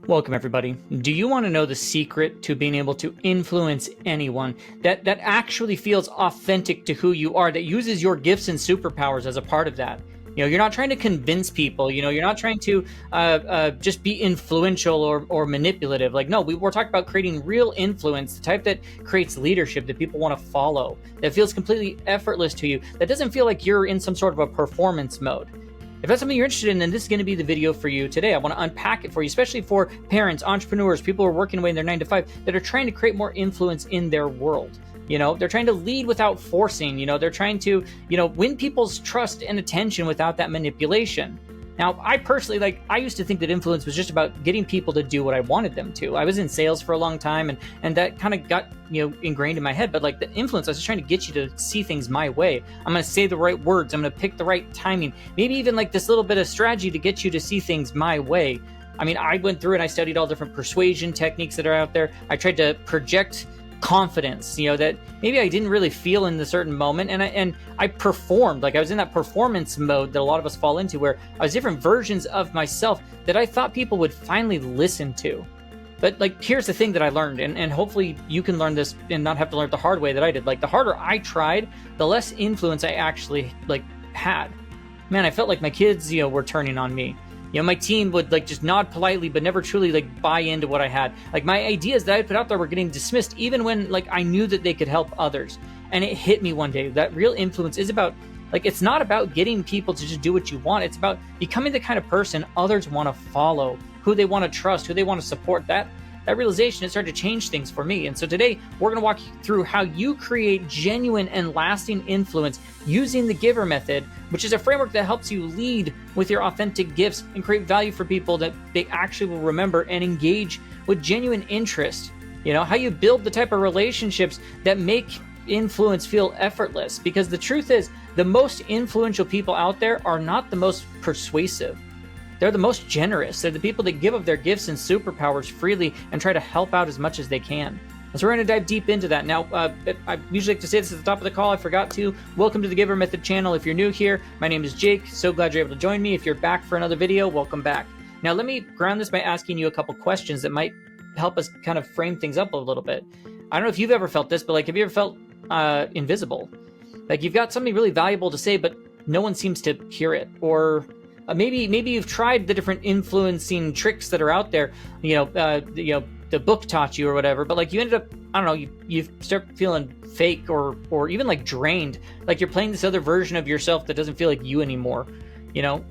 Welcome everybody. Do you want to know the secret to being able to influence anyone that actually feels authentic to who you are, that uses your gifts and superpowers as a part of that? You're not trying to convince people. You're not trying to just be influential or manipulative. Like, no, we're talking about creating real influence, the type that creates leadership that people want to follow, that feels completely effortless to you, that doesn't feel like you're in some sort of a performance mode. If that's something you're interested in, then this is going to be the video for you today. I want to unpack it for you, especially for parents, entrepreneurs, people who are working away in their 9 to 5 that are trying to create more influence in their world. They're trying to lead without forcing. They're trying to, win people's trust and attention without that manipulation. Now, I personally, I used to think that influence was just about getting people to do what I wanted them to. I was in sales for a long time, and that kind of got, ingrained in my head. But the influence, I was just trying to get you to see things my way. I'm going to say the right words. I'm going to pick the right timing. Maybe even this little bit of strategy to get you to see things my way. I mean, I went through and I studied all different persuasion techniques that are out there. I tried to project confidence, that maybe I didn't really feel in the certain moment, and I performed. I was in that performance mode that a lot of us fall into, where I was different versions of myself that I thought people would finally listen to. But here's the thing that I learned, and hopefully you can learn this and not have to learn it the hard way that I did. The harder I tried, the less influence I actually had. Man, I felt like my kids were turning on me. My team would just nod politely, but never truly buy into what I had. My ideas that I put out there were getting dismissed, even when I knew that they could help others. And it hit me one day that real influence is about, it's not about getting people to just do what you want. It's about becoming the kind of person others want to follow, who they want to trust, who they want to support. That realization has started to change things for me. And so today we're going to walk you through how you create genuine and lasting influence using the GIVER method, which is a framework that helps you lead with your authentic gifts and create value for people that they actually will remember and engage with genuine interest. How you build the type of relationships that make influence feel effortless. Because the truth is, the most influential people out there are not the most persuasive. They're the most generous. They're the people that give of their gifts and superpowers freely and try to help out as much as they can. And so we're going to dive deep into that. Now, I usually like to say this at the top of the call. I forgot to. Welcome to the GIVER Method channel. If you're new here, my name is Jake. So glad you're able to join me. If you're back for another video, welcome back. Now, let me ground this by asking you a couple questions that might help us kind of frame things up a little bit. I don't know if you've ever felt this, but have you ever felt invisible? You've got something really valuable to say, but no one seems to hear it. Or maybe you've tried the different influencing tricks that are out there, the book taught you or whatever, but you ended up, I don't know, you start feeling fake or even drained, you're playing this other version of yourself that doesn't feel like you anymore,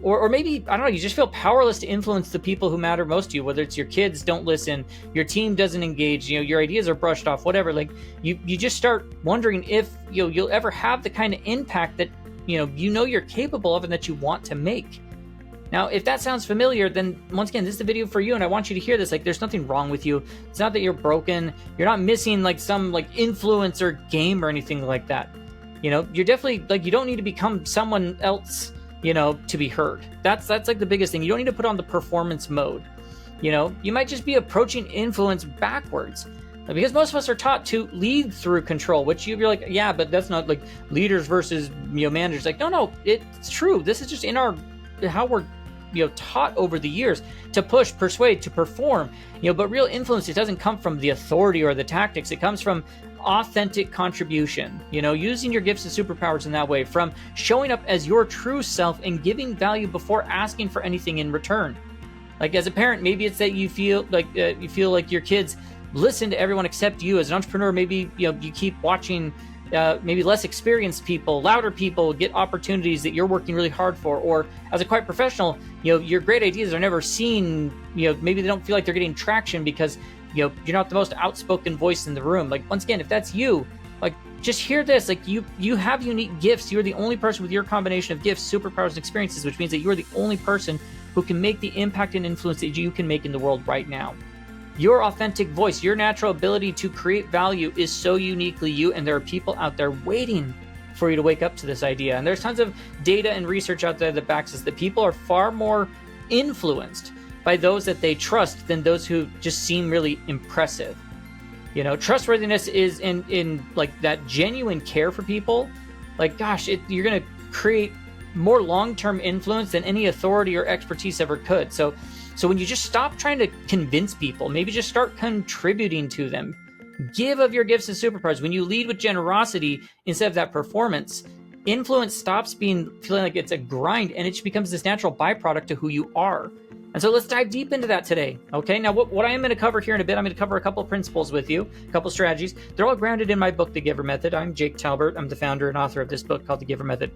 or maybe, I don't know, you just feel powerless to influence the people who matter most to you, whether it's your kids don't listen, your team doesn't engage, your ideas are brushed off, whatever. You just start wondering if you'll ever have the kind of impact that you're capable of and that you want to make. Now, if that sounds familiar, then once again, this is the video for you, and I want you to hear this. There's nothing wrong with you. It's not that you're broken. You're not missing some influencer game or anything like that. You're definitely you don't need to become someone else, to be heard. That's the biggest thing. You don't need to put on the performance mode. You might just be approaching influence backwards. Because most of us are taught to lead through control, which you're like, yeah, but that's not leaders versus managers. No, it's true. This is just in how we're taught over the years to push, persuade, to perform. But real influence, it doesn't come from the authority or the tactics. It comes from authentic contribution, using your gifts and superpowers in that way, from showing up as your true self and giving value before asking for anything in return. As a parent, maybe it's that you feel like your kids listen to everyone except you. As an entrepreneur, maybe you keep watching maybe less experienced people, louder people get opportunities that you're working really hard for. Or as a quiet professional, your great ideas are never seen. Maybe they don't feel like they're getting traction because you're not the most outspoken voice in the room. Once again, if that's you, just hear this. You have unique gifts. You're the only person with your combination of gifts, superpowers, and experiences, which means that you're the only person who can make the impact and influence that you can make in the world right now. Your authentic voice, your natural ability to create value is so uniquely you, and there are people out there waiting for you to wake up to this idea. And there's tons of data and research out there that backs us that people are far more influenced by those that they trust than those who just seem really impressive. Trustworthiness is in that genuine care for people. You're going to create more long-term influence than any authority or expertise ever could. So So when you just stop trying to convince people, maybe just start contributing to them. Give of your gifts and superpowers. When you lead with generosity instead of that performance, influence stops feeling like it's a grind, and it just becomes this natural byproduct to who you are. And so let's dive deep into that today. Okay, now what I am going to cover here in a bit, I'm going to cover a couple of principles with you, a couple of strategies. They're all grounded in my book, The Giver Method. I'm Jake Talbert. I'm the founder and author of this book called The Giver Method.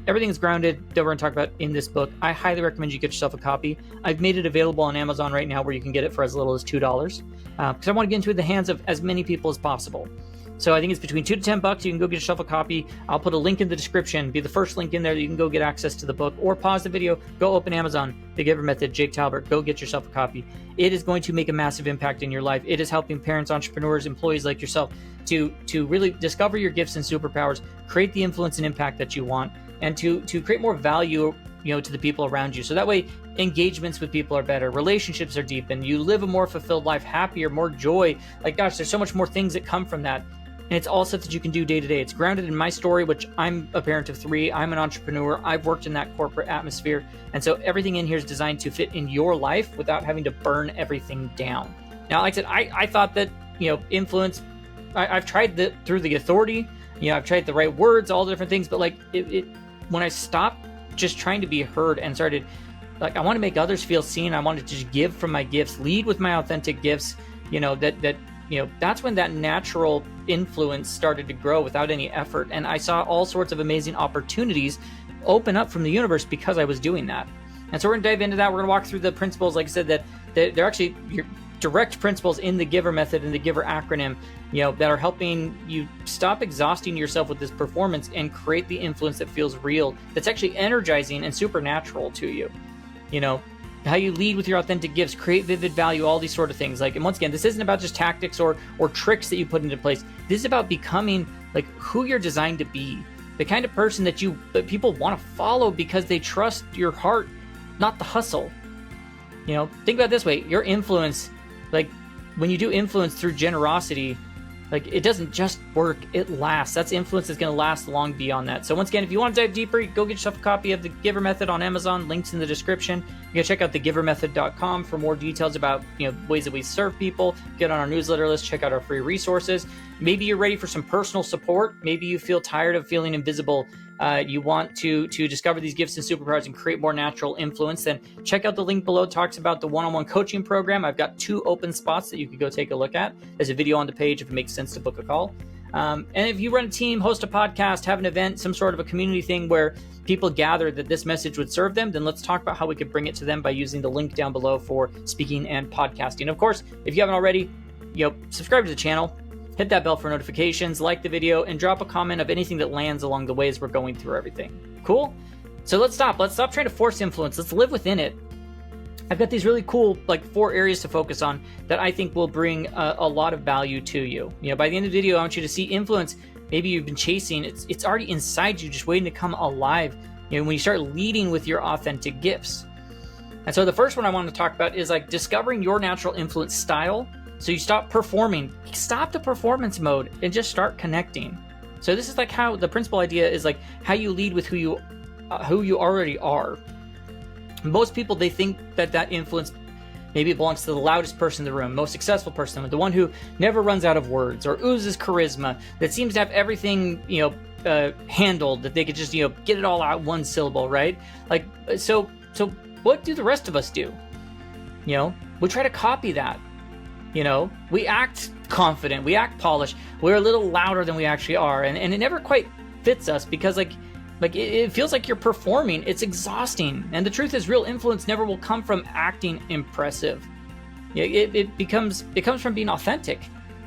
Everything is grounded that we're going to talk about in this book. I highly recommend you get yourself a copy. I've made it available on Amazon right now where you can get it for as little as $2 because I want to get into the hands of as many people as possible. So I think it's between $2 to $10. You can go get yourself a copy. I'll put a link in the description, be the first link in there that you can go get access to the book, or pause the video, go open Amazon, The Giver Method, Jake Talbert, go get yourself a copy. It is going to make a massive impact in your life. It is helping parents, entrepreneurs, employees like yourself to really discover your gifts and superpowers, create the influence and impact that you want, and to create more value, to the people around you. So that way engagements with people are better, relationships are deepened, you live a more fulfilled life, happier, more joy. Like, gosh, there's so much more things that come from that. And it's all stuff that you can do day to day. It's grounded in my story, which I'm a parent of 3. I'm an entrepreneur. I've worked in that corporate atmosphere. And so everything in here is designed to fit in your life without having to burn everything down. Now, like I said, I thought that, influence, I've tried through the authority, I've tried the right words, all the different things. But like when I stopped just trying to be heard and started, like, I want to make others feel seen. I wanted to just give from my gifts, lead with my authentic gifts, that's when that natural influence started to grow without any effort. And I saw all sorts of amazing opportunities open up from the universe because I was doing that. And so we're going to dive into that. We're going to walk through the principles, like I said, that they're actually your direct principles in the GIVER method and the GIVER acronym, that are helping you stop exhausting yourself with this performance and create the influence that feels real, that's actually energizing and supernatural to you. How you lead with your authentic gifts, create vivid value, all these sort of things. Like, and once again, this isn't about just tactics or tricks that you put into place. This is about becoming like who you're designed to be, the kind of person that people want to follow because they trust your heart, not the hustle. Think about it this way: your influence, like when you do influence through generosity, like it doesn't just work, it lasts. That's influence that's going to last long beyond that. So once again, if you want to dive deeper, go get yourself a copy of The Giver Method on Amazon. Links in the description. You can check out thegivermethod.com for more details about ways that we serve people. Get on our newsletter list. Check out our free resources. Maybe you're ready for some personal support. Maybe you feel tired of feeling invisible. You want to discover these gifts and superpowers and create more natural influence, then check out the link below. It talks about the one-on-one coaching program. I've got 2 open spots that you could go take a look at. There's a video on the page if it makes sense to book a call. And if you run a team, host a podcast, have an event, some sort of a community thing where people gather that this message would serve them, then let's talk about how we could bring it to them by using the link down below for speaking and podcasting. Of course, if you haven't already, subscribe to the channel. Hit that bell for notifications, like the video, and drop a comment of anything that lands along the way as we're going through everything. Cool? So let's stop trying to force influence. Let's live within it. I've got these really cool, 4 areas to focus on that I think will bring a lot of value to you. By the end of the video, I want you to see influence. Maybe you've been chasing, it's already inside you, just waiting to come alive. When you start leading with your authentic gifts. And so the first one I want to talk about is discovering your natural influence style. So you stop performing, stop the performance mode, and just start connecting. So this is how the principal idea is how you lead with who you already are. Most people, they think that influence maybe it belongs to the loudest person in the room, most successful person, the one who never runs out of words or oozes charisma, that seems to have everything handled, that they could just get it all out one syllable, right? So what do the rest of us do? We try to copy that. We act confident, we act polished, we're a little louder than we actually are, and it never quite fits us because it feels like you're performing. It's exhausting. And the truth is, real influence never will come from acting impressive. It comes from being authentic.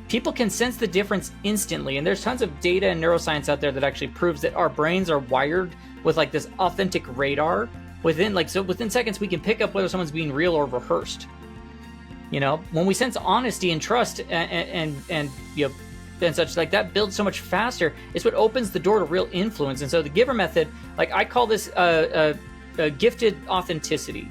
People can sense the difference instantly, and there's tons of data and neuroscience out there that actually proves that our brains are wired with this authentic radar. Within seconds we can pick up whether someone's being real or rehearsed. When we sense honesty and trust and such, that builds so much faster. It's what opens the door to real influence. And so the GIVER method, I call this a gifted authenticity.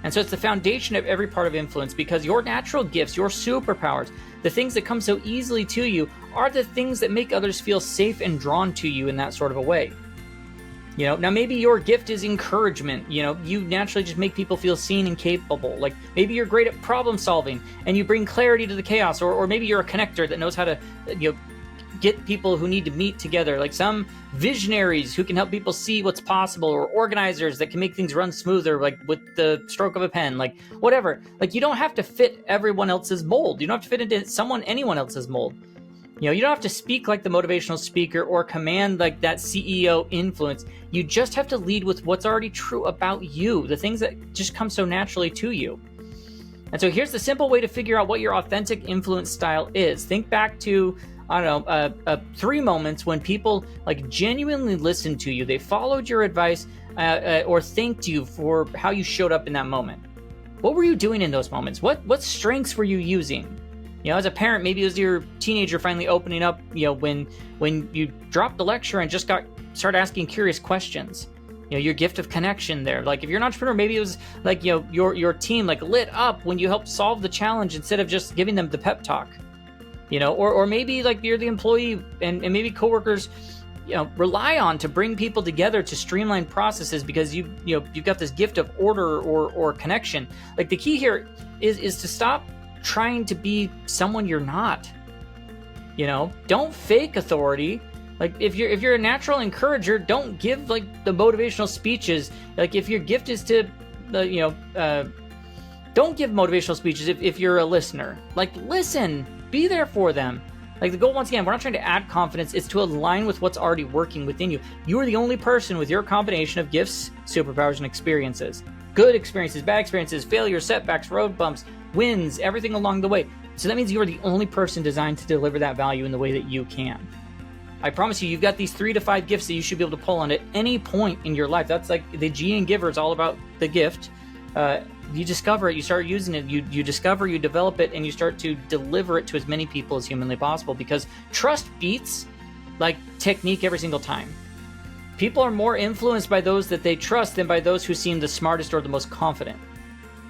And so it's the foundation of every part of influence, because your natural gifts, your superpowers, the things that come so easily to you, are the things that make others feel safe and drawn to you in that sort of a way. Now maybe your gift is encouragement. You naturally just make people feel seen and capable. Like maybe you're great at problem solving and you bring clarity to the chaos, or maybe you're a connector that knows how to, get people who need to meet together, like some visionaries who can help people see what's possible, or organizers that can make things run smoother, like with the stroke of a pen, like whatever. Like you don't have to fit everyone else's mold. You don't have to fit into anyone else's mold. You don't have to speak like the motivational speaker or command like that CEO influence. You just have to lead with what's already true about you, the things that just come so naturally to you. And so here's the simple way to figure out what your authentic influence style is. Think back to, 3 moments when people like genuinely listened to you. They followed your advice or thanked you for how you showed up in that moment. What were you doing in those moments? What strengths were you using? As a parent, maybe it was your teenager finally opening up, when you dropped the lecture and just started asking curious questions. Your gift of connection there. Like if you're an entrepreneur, maybe it was like, your team like lit up when you helped solve the challenge instead of just giving them the pep talk. Or maybe like you're the employee and maybe coworkers, rely on to bring people together to streamline processes because you've got this gift of order or connection. Like the key here is to stop trying to be someone you're not. Don't fake authority. Like if you're a natural encourager, don't give like the motivational speeches. Like if your gift is to don't give motivational speeches if you're a listener. Like listen, be there for them. Like the goal, once again, we're not trying to add confidence, it's to align with what's already working within you. You are the only person with your combination of gifts, superpowers, and experiences. Good experiences, bad experiences, failures, setbacks, road bumps, wins, everything along the way. So that means you are the only person designed to deliver that value in the way that you can. I promise you've got these 3 to 5 gifts that you should be able to pull on at any point in your life. That's like the G in GIVER is all about the gift. You discover it, you start using it, you discover, you develop it, and you start to deliver it to as many people as humanly possible, because trust beats like technique every single time. People are more influenced by those that they trust than by those who seem the smartest or the most confident.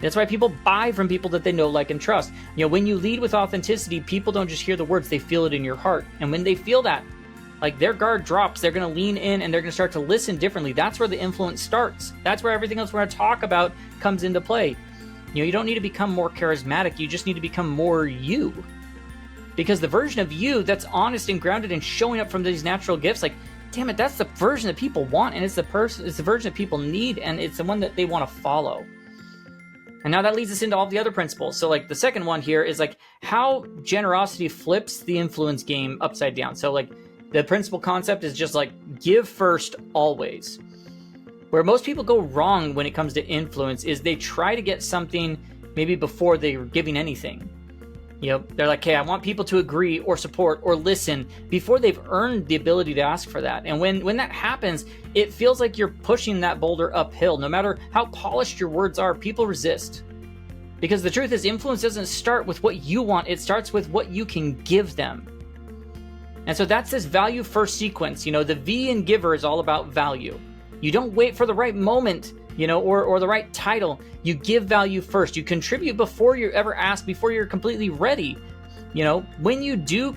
That's why people buy from people that they know, like, and trust. When you lead with authenticity, people don't just hear the words, they feel it in your heart. And when they feel that, like their guard drops, they're going to lean in and they're going to start to listen differently. That's where the influence starts. That's where everything else we're going to talk about comes into play. You don't need to become more charismatic. You just need to become more you. Because the version of you that's honest and grounded and showing up from these natural gifts, like, damn it, that's the version that people want, and it's the version that people need, and it's the one that they want to follow. And now that leads us into all the other principles. So like the second one here is like how generosity flips the influence game upside down. So like the principal concept is just like give first always. Where most people go wrong when it comes to influence is they try to get something maybe before they're giving anything. They're like, hey, I want people to agree or support or listen before they've earned the ability to ask for that. And when that happens, it feels like you're pushing that boulder uphill. No matter how polished your words are, people resist. Because the truth is, influence doesn't start with what you want, it starts with what you can give them. And so that's this value first sequence. The V in GIVER is all about value. You don't wait for the right moment, or the right title. You give value first. You contribute before you ever ask, before you're completely ready. When you do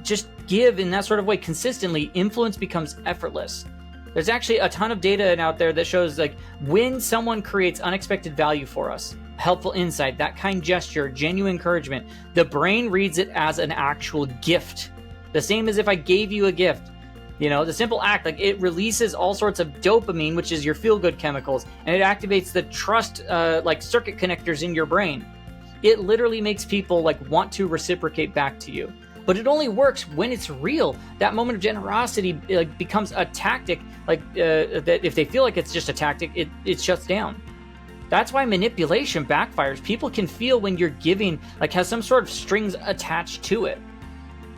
just give in that sort of way consistently, influence becomes effortless. There's actually a ton of data out there that shows like when someone creates unexpected value for us, helpful insight, that kind gesture, genuine encouragement, the brain reads it as an actual gift. The same as if I gave you a gift. The simple act, like it releases all sorts of dopamine, which is your feel-good chemicals, and it activates the trust like circuit connectors in your brain. It literally makes people like want to reciprocate back to you. But it only works when it's real. That moment of generosity like becomes a tactic, that if they feel like it's just a tactic, it shuts down. That's why manipulation backfires. People can feel when you're giving like has some sort of strings attached to it.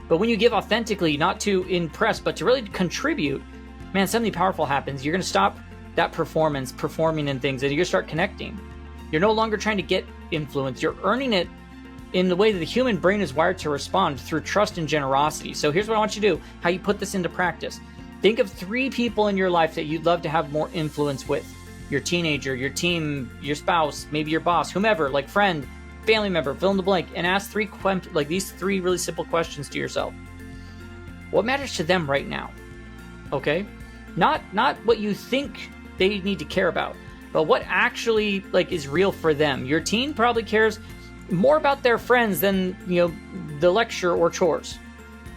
But when you give authentically, not to impress, but to really contribute, man, something powerful happens. You're going to stop that performing in things, and you're going to start connecting. You're no longer trying to get influence. You're earning it in the way that the human brain is wired to respond, through trust and generosity. So here's what I want you to do, how you put this into practice. Think of 3 people in your life that you'd love to have more influence with. Your teenager, your team, your spouse, maybe your boss, whomever, like friend, family member, fill in the blank, and ask these 3 really simple questions to yourself. What matters to them right now? Okay? Not what you think they need to care about, but what actually like is real for them. Your teen probably cares more about their friends than, you know, the lecture or chores.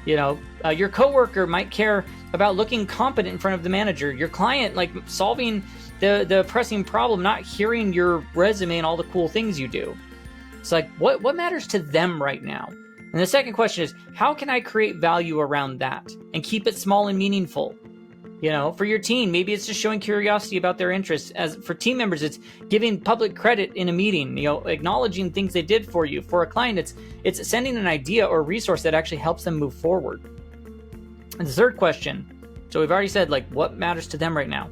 You know, your coworker might care about looking competent in front of the manager. Your client, like solving the pressing problem, not hearing your resume and all the cool things you do. It's like, what matters to them right now? And the second question is, how can I create value around that and keep it small and meaningful? You know, for your team, maybe it's just showing curiosity about their interests. As for team members, it's giving public credit in a meeting, you know, acknowledging things they did for you. For a client, it's sending an idea or resource that actually helps them move forward. And the third question, so we've already said, like, what matters to them right now?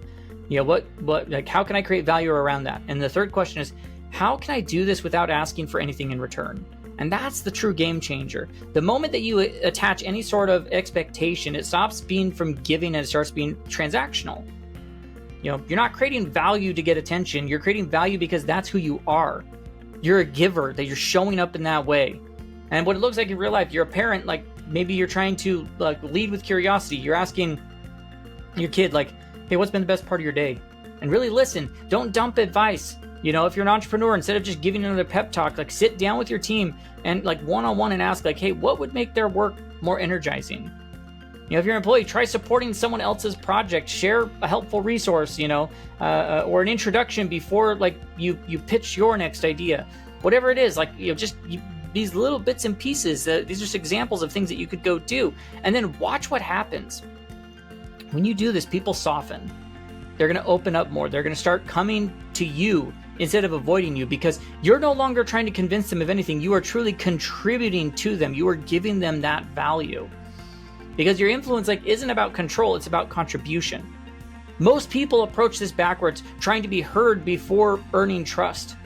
You know, what like, how can I create value around that? And the third question is, how can I do this without asking for anything in return? And that's the true game changer. The moment that you attach any sort of expectation, it stops being from giving and it starts being transactional. You know, you're not creating value to get attention. You're creating value because that's who you are. You're a giver, that you're showing up in that way. And what it looks like in real life, you're a parent, like maybe you're trying to like lead with curiosity. You're asking your kid like, hey, what's been the best part of your day? And really listen, don't dump advice. You know, if you're an entrepreneur, instead of just giving another pep talk, like sit down with your team and like one-on-one and ask like, hey, what would make their work more energizing? You know, if you're an employee, try supporting someone else's project, share a helpful resource, you know, or an introduction before like you pitch your next idea. Whatever it is, like, you know, just these little bits and pieces, these are just examples of things that you could go do. And then watch what happens. When you do this, people soften. They're going to open up more. They're going to start coming to you instead of avoiding you, because you're no longer trying to convince them of anything. You are truly contributing to them. You are giving them that value, because your influence like isn't about control. It's about contribution. Most people approach this backwards, trying to be heard before earning trust.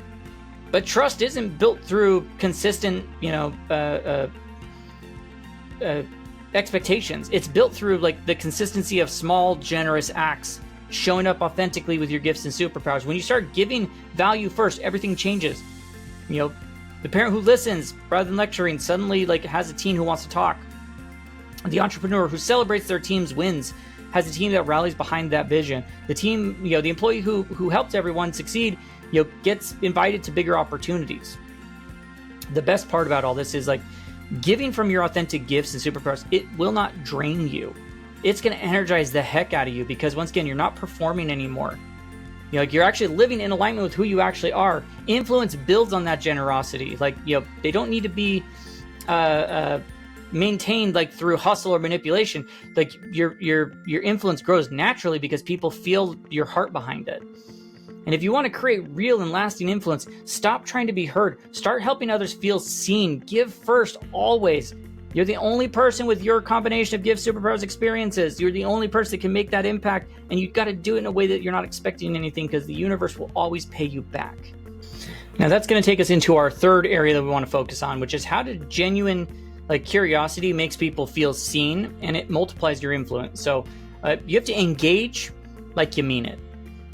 But trust isn't built through consistent, you know, expectations. It's built through like the consistency of small, generous acts, showing up authentically with your gifts and superpowers. When you start giving value first, everything changes. You know, the parent who listens rather than lecturing suddenly like has a teen who wants to talk. The entrepreneur who celebrates their team's wins has a team that rallies behind that vision. The team, you know, the employee who helps everyone succeed, you know, gets invited to bigger opportunities. The best part about all this is like giving from your authentic gifts and superpowers, it will not drain you. It's going to energize the heck out of you, because once again, you're not performing anymore. You know, like you're actually living in alignment with who you actually are. Influence builds on that generosity. Like, you know, they don't need to be maintained like through hustle or manipulation. Like your influence grows naturally because people feel your heart behind it. And if you want to create real and lasting influence, stop trying to be heard. Start helping others feel seen. Give first, always. You're the only person with your combination of gifts, superpowers, experiences. You're the only person that can make that impact, and you've got to do it in a way that you're not expecting anything, because the universe will always pay you back. Now that's going to take us into our third area that we want to focus on, which is how to genuine like curiosity makes people feel seen, and it multiplies your influence. So you have to engage like you mean it.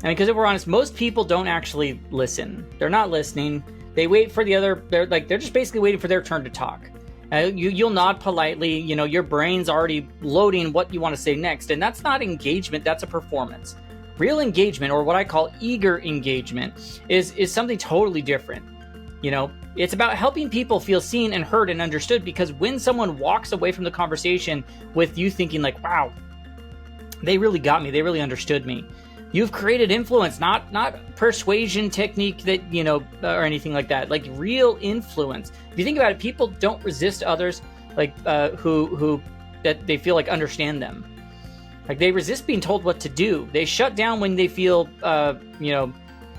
I mean, because if we're honest, most people don't actually listen. They're not listening. They wait for the other. They're just basically waiting for their turn to talk. You'll nod politely, you know, your brain's already loading what you want to say next. And that's not engagement, that's a performance. Real engagement, or what I call eager engagement, is something totally different. You know, it's about helping people feel seen and heard and understood, because when someone walks away from the conversation with you thinking like, wow, they really got me, they really understood me, you've created influence, not persuasion technique that, you know, or anything like that. Like real influence. If you think about it, people don't resist others like who that they feel like understand them. Like they resist being told what to do. They shut down when they feel you know,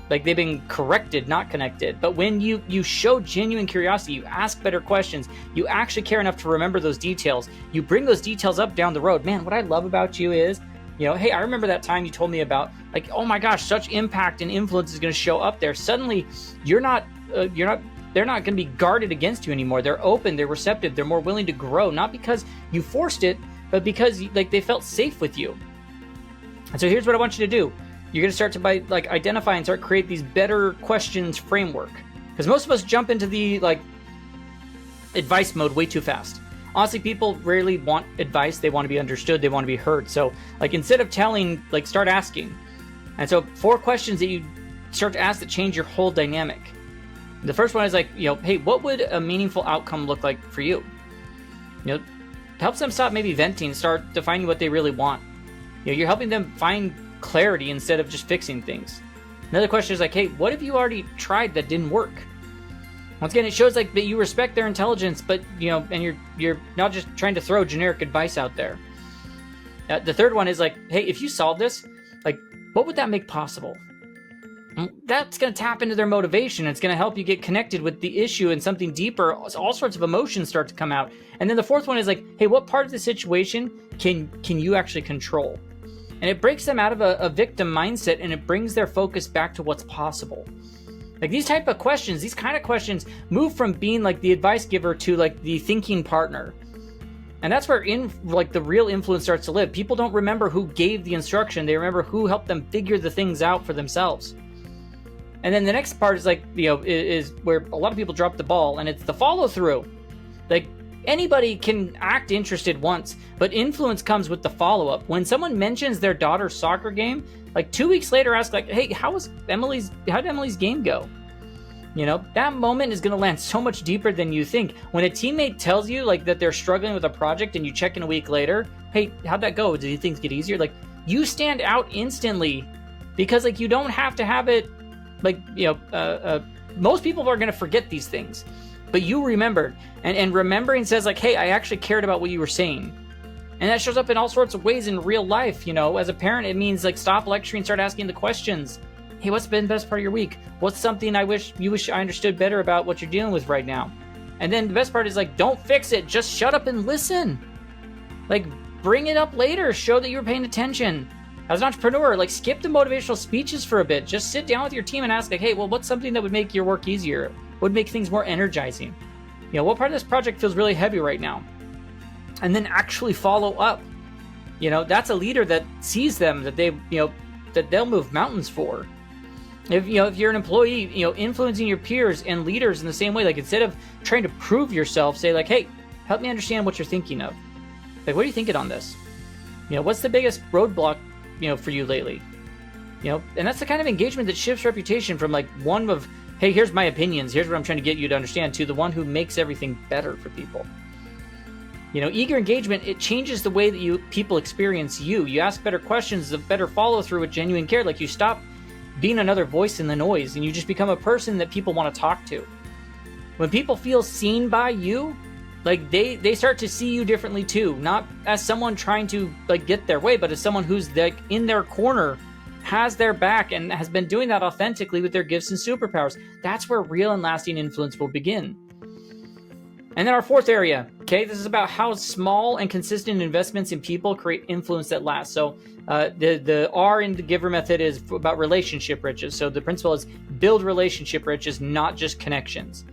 like they've been corrected, not connected. But when you show genuine curiosity, you ask better questions, you actually care enough to remember those details, you bring those details up down the road. Man, what I love about you is, you know, hey, I remember that time you told me about, like, oh my gosh, such impact and influence is going to show up there. Suddenly, they're not going to be guarded against you anymore. They're open, they're receptive, they're more willing to grow, not because you forced it, but because like they felt safe with you. And so here's what I want you to do. You're going to start to identify and start create these better questions framework, because most of us jump into the like advice mode way too fast. honestly, people rarely want advice. They want to be understood. They want to be heard. So like, instead of telling, like, start asking. And so 4 questions that you start to ask that change your whole dynamic. The first one is like, hey, what would a meaningful outcome look like for you? Helps them stop maybe venting, start defining what they really want. You're helping them find clarity instead of just fixing things. Another question is like, hey, what have you already tried that didn't work? Once again, it shows like that you respect their intelligence, but and you're not just trying to throw generic advice out there. The third one is like, hey, if you solve this, like, what would that make possible? That's going to tap into their motivation. It's going to help you get connected with the issue and something deeper. All sorts of emotions start to come out. And then the fourth one is like, hey, what part of the situation can you actually control? And it breaks them out of a victim mindset, and it brings their focus back to what's possible. Like these kind of questions move from being like the advice giver to like the thinking partner. And that's where the real influence starts to live. People don't remember who gave the instruction. They remember who helped them figure the things out for themselves. And then the next part is like, is where a lot of people drop the ball, and it's the follow through. Like anybody can act interested once, but influence comes with the follow up. When someone mentions their daughter's soccer game, like 2 weeks later, ask like, hey, how did Emily's game go? That moment is going to land so much deeper than you think. When a teammate tells you like that they're struggling with a project and you check in a week later, hey, how'd that go? Did things get easier? Like you stand out instantly because like you don't have to have it. Like, most people are going to forget these things, but you remembered, and remembering says like, hey, I actually cared about what you were saying. And that shows up in all sorts of ways in real life. As a parent, it means like stop lecturing, start asking the questions. Hey, what's been the best part of your week? What's something you wish I understood better about what you're dealing with right now? And then the best part is like, don't fix it. Just shut up and listen. Like bring it up later. Show that you were paying attention. As an entrepreneur, like skip the motivational speeches for a bit. Just sit down with your team and ask like, hey, well, what's something that would make your work easier? Would make things more energizing? What part of this project feels really heavy right now? And then actually follow up. That's a leader that sees them, that that they'll move mountains for. If you're an employee, influencing your peers and leaders in the same way, like instead of trying to prove yourself, say like, hey, help me understand what you're thinking of. Like, what are you thinking on this? What's the biggest roadblock for you lately? And that's the kind of engagement that shifts reputation from like one of, hey, here's my opinions, here's what I'm trying to get you to understand, to the one who makes everything better for people. Eager engagement, it changes the way that people experience you. You ask better questions, the better follow through with genuine care. Like you stop being another voice in the noise, and you just become a person that people want to talk to. When people feel seen by you, like they start to see you differently too, not as someone trying to like get their way, but as someone who's like in their corner, has their back, and has been doing that authentically with their gifts and superpowers. That's where real and lasting influence will begin. And then our fourth area, okay, this is about how small and consistent investments in people create influence that lasts. So the R in the GIVER method is about relationship riches. So the principle is build relationship riches, not just connections.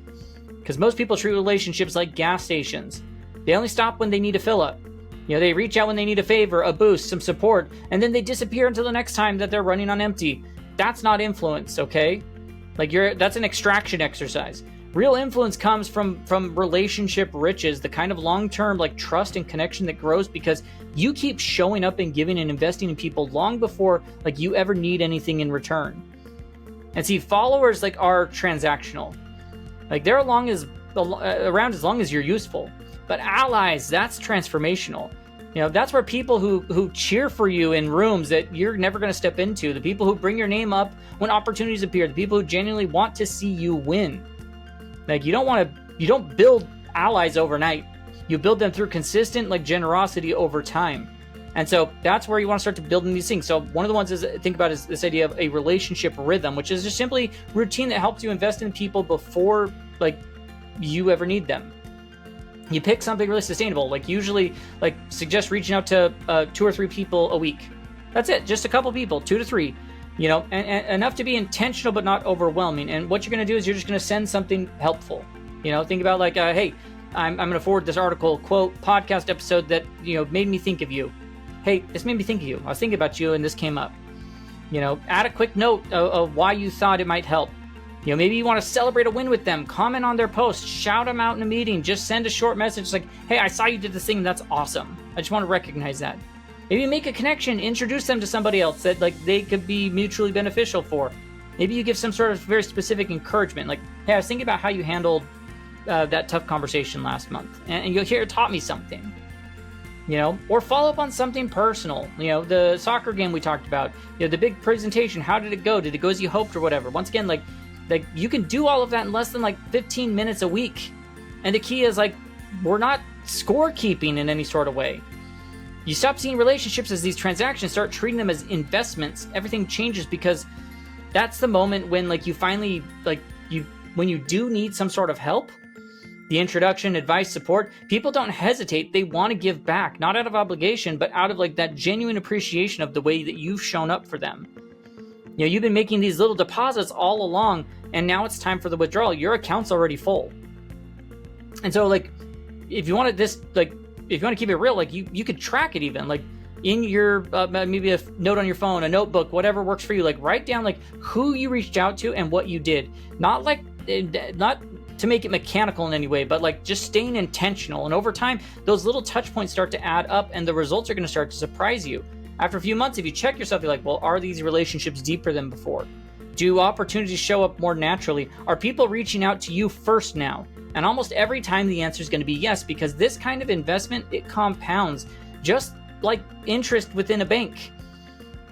Because most people treat relationships like gas stations. They only stop when they need a fill up. They reach out when they need a favor, a boost, some support, and then they disappear until the next time that they're running on empty. That's not influence, okay? Like that's an extraction exercise. Real influence comes from relationship riches, the kind of long-term like trust and connection that grows because you keep showing up and giving and investing in people long before like you ever need anything in return. And see, followers like are transactional. Like they're around as long as you're useful. But allies, that's transformational. That's where people who cheer for you in rooms that you're never going to step into, the people who bring your name up when opportunities appear, the people who genuinely want to see you win. Like you don't build allies overnight. You build them through consistent like generosity over time. And so that's where you want to start to build these things. So one of the ones is think about is this idea of a relationship rhythm, which is just simply routine that helps you invest in people before like you ever need them. You pick something really sustainable, like usually like suggest reaching out to 2 or 3 people a week. That's it, just a couple people, 2 to 3. And enough to be intentional but not overwhelming. And what you're going to do is you're just going to send something helpful. Think about like, hey, I'm going to forward this article, quote, podcast episode that, made me think of you. Hey, this made me think of you. I was thinking about you and this came up. Add a quick note of why you thought it might help. Maybe you want to celebrate a win with them, comment on their post, shout them out in a meeting, just send a short message like, hey, I saw you did this thing, that's awesome. I just want to recognize that. Maybe make a connection, introduce them to somebody else that like they could be mutually beneficial for. Maybe you give some sort of very specific encouragement, like, hey, I was thinking about how you handled that tough conversation last month, and you'll hear it taught me something. Or follow up on something personal. The soccer game we talked about, the big presentation, how did it go? Did it go as you hoped or whatever? Once again, like you can do all of that in less than like 15 minutes a week. And the key is like, we're not scorekeeping in any sort of way. You stop seeing relationships as these transactions, start treating them as investments. Everything changes because that's the moment when like you finally, when you do need some sort of help, the introduction, advice, support, people don't hesitate. They want to give back, not out of obligation, but out of like that genuine appreciation of the way that you've shown up for them. You've been making these little deposits all along, and now it's time for the withdrawal. Your account's already full. And so like, if you want to keep it real, like you could track it even, like in your, maybe a note on your phone, a notebook, whatever works for you, like write down like who you reached out to and what you did. Not to make it mechanical in any way, but like just staying intentional. And over time, those little touch points start to add up and the results are going to start to surprise you. After a few months, if you check yourself, you're like, well, are these relationships deeper than before? Do opportunities show up more naturally? Are people reaching out to you first now? And almost every time the answer is going to be yes, because this kind of investment, it compounds just like interest within a bank.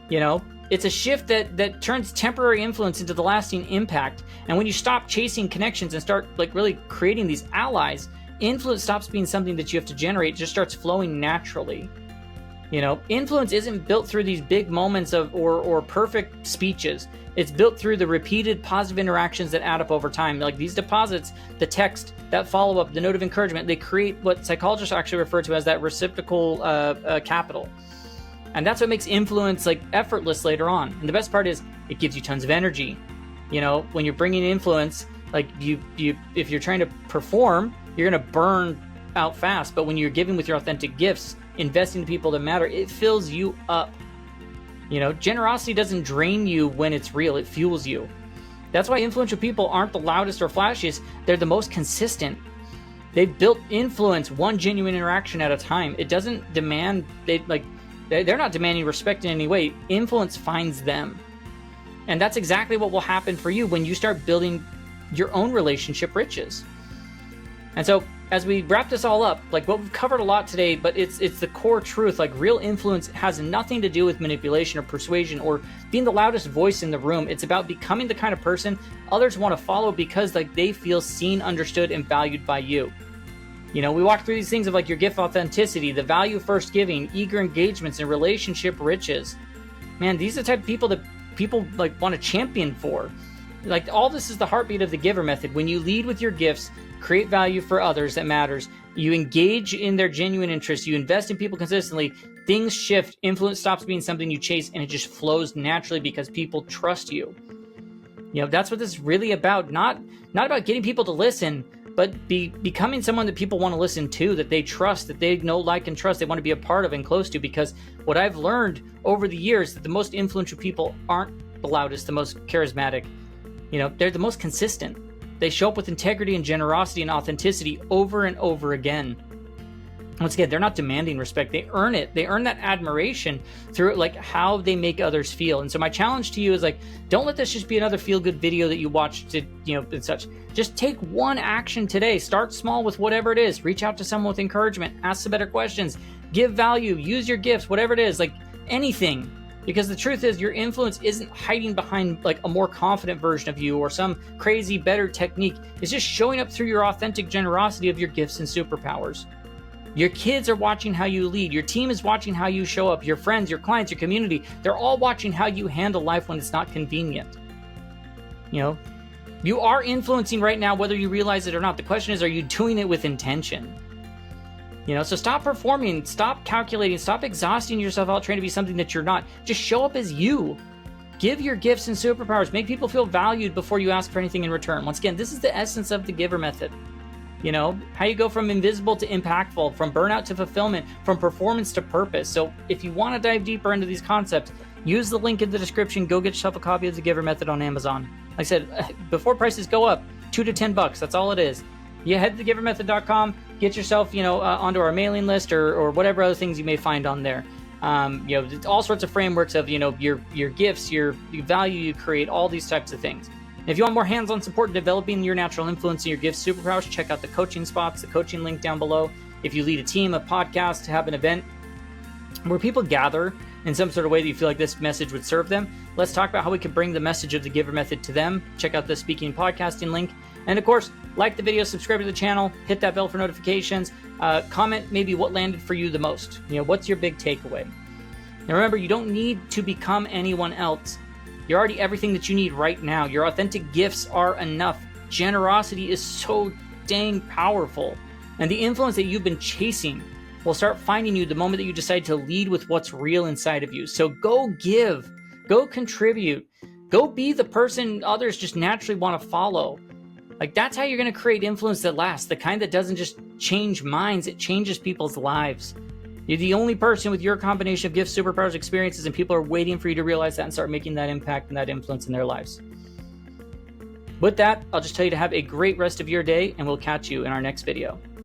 It's a shift that turns temporary influence into the lasting impact. And when you stop chasing connections and start like really creating these allies, influence stops being something that you have to generate. It just starts flowing naturally. Influence isn't built through these big moments or perfect speeches. It's built through the repeated positive interactions that add up over time. Like these deposits, the text, that follow-up, the note of encouragement, they create what psychologists actually refer to as that reciprocal capital. And that's what makes influence like effortless later on. And the best part is it gives you tons of energy. When you're bringing influence, like if you're trying to perform, you're going to burn out fast. But when you're giving with your authentic gifts, investing in people that matter, it fills you up. Generosity doesn't drain you when it's real, it fuels you. That's why influential people aren't the loudest or flashiest, they're the most consistent. They've built influence one genuine interaction at a time. It doesn't demand, they're not demanding respect in any way. Influence finds them. And that's exactly what will happen for you when you start building your own relationship riches. And so as we wrap this all up, like what we've covered a lot today, but it's the core truth. Like real influence has nothing to do with manipulation or persuasion or being the loudest voice in the room. It's about becoming the kind of person others want to follow because like they feel seen, understood, and valued by you. We walked through these things of like your gift authenticity, the value first giving, eager engagements, and relationship riches. Man, these are the type of people that people like want to champion for. Like all this is the heartbeat of the giver method. When you lead with your gifts, create value for others that matters, you engage in their genuine interests, you invest in people consistently, things shift, influence stops being something you chase, and it just flows naturally because people trust you. That's what this is really about. Not about getting people to listen, but becoming someone that people want to listen to, that they trust, that they know, like, and trust, they want to be a part of and close to. Because what I've learned over the years, that the most influential people aren't the loudest, the most charismatic. They're the most consistent. They show up with integrity and generosity and authenticity over and over again. Once again, they're not demanding respect. They earn it. They earn that admiration through like how they make others feel. And so my challenge to you is like, don't let this just be another feel-good video that you watch to, and such. Just take one action today. Start small with whatever it is. Reach out to someone with encouragement. Ask some better questions. Give value. Use your gifts. Whatever it is, like anything. Because the truth is, your influence isn't hiding behind like a more confident version of you or some crazy better technique. It's just showing up through your authentic generosity of your gifts and superpowers. Your kids are watching how you lead. Your team is watching how you show up. Your friends, your clients, your community, they're all watching how you handle life when it's not convenient. You are influencing right now, whether you realize it or not. The question is, are you doing it with intention? So stop performing, stop calculating, stop exhausting yourself out trying to be something that you're not. Just show up as you. Give your gifts and superpowers. Make people feel valued before you ask for anything in return. Once again, this is the essence of the giver method. How you go from invisible to impactful, from burnout to fulfillment, from performance to purpose. So if you want to dive deeper into these concepts, use the link in the description. Go get yourself a copy of the Giver Method on Amazon. Like I said, before prices go up, $2 to $10. That's all it is. You head to givermethod.com, get yourself, onto our mailing list or whatever other things you may find on there. All sorts of frameworks of, your gifts, your value you create, all these types of things. And if you want more hands-on support in developing your natural influence and your gifts superpowers, check out the coaching spots, the coaching link down below. If you lead a team, a podcast, have an event where people gather in some sort of way that you feel like this message would serve them, let's talk about how we can bring the message of the Giver Method to them. Check out the speaking podcasting link. And of course, like the video, subscribe to the channel, hit that bell for notifications, comment maybe what landed for you the most. What's your big takeaway? Now remember, you don't need to become anyone else. You're already everything that you need right now. Your authentic gifts are enough. Generosity is so dang powerful. And the influence that you've been chasing will start finding you the moment that you decide to lead with what's real inside of you. So go give, go contribute, go be the person others just naturally want to follow. Like, that's how you're going to create influence that lasts, the kind that doesn't just change minds, it changes people's lives. You're the only person with your combination of gifts, superpowers, experiences, and people are waiting for you to realize that and start making that impact and that influence in their lives. With that, I'll just tell you to have a great rest of your day, and we'll catch you in our next video.